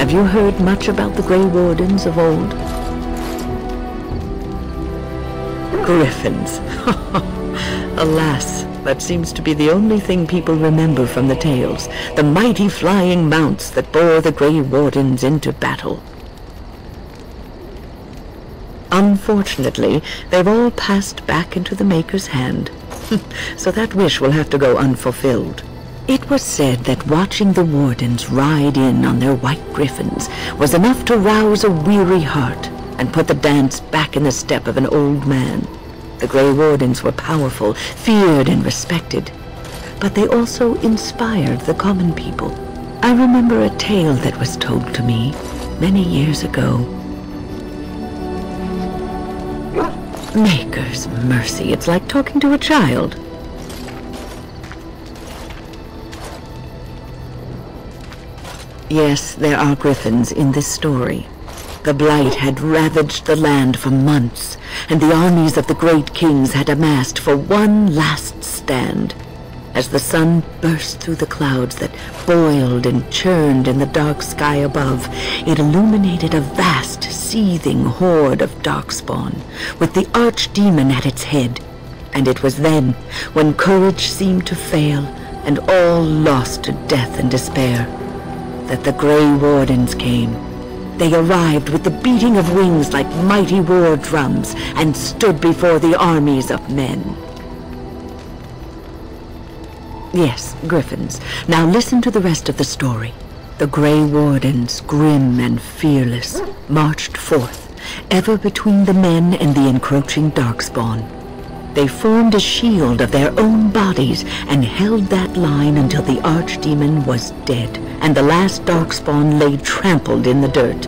Have you heard much about the Grey Wardens of old? Griffons. Alas, that seems to be the only thing people remember from the tales. The mighty flying mounts that bore the Grey Wardens into battle. Unfortunately, they've all passed back into the Maker's hand. So that wish will have to go unfulfilled. It was said that watching the Wardens ride in on their white griffins was enough to rouse a weary heart and put the dance back in the step of an old man. The Grey Wardens were powerful, feared and respected, but they also inspired the common people. I remember a tale that was told to me many years ago. Maker's mercy, it's like talking to a child. Yes, there are griffins in this story. The blight had ravaged the land for months, and the armies of the great kings had amassed for one last stand. As the sun burst through the clouds that boiled and churned in the dark sky above, it illuminated a vast, seething horde of darkspawn, with the archdemon at its head. And it was then, when courage seemed to fail, and all lost to death and despair, that the Grey Wardens came. They arrived with the beating of wings like mighty war drums, and stood before the armies of men. Yes, Griffons. Now listen to the rest of the story. The Grey Wardens, grim and fearless, marched forth, ever between the men and the encroaching darkspawn. They formed a shield of their own bodies and held that line until the archdemon was dead, and the last darkspawn lay trampled in the dirt.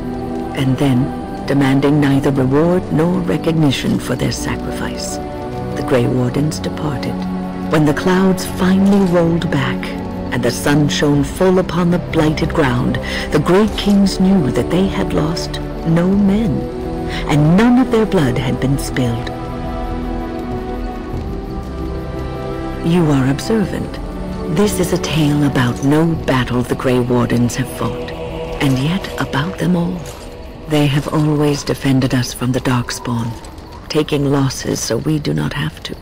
And then, demanding neither reward nor recognition for their sacrifice, the Grey Wardens departed. When the clouds finally rolled back, and the sun shone full upon the blighted ground, the great kings knew that they had lost no men, and none of their blood had been spilled. You are observant. This is a tale about no battle the Grey Wardens have fought, and yet about them all. They have always defended us from the Darkspawn, taking losses so we do not have to.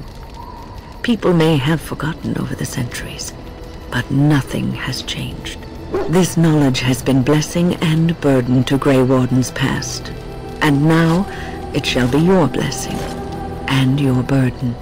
People may have forgotten over the centuries, but nothing has changed. This knowledge has been blessing and burden to Grey Wardens past, and now it shall be your blessing and your burden.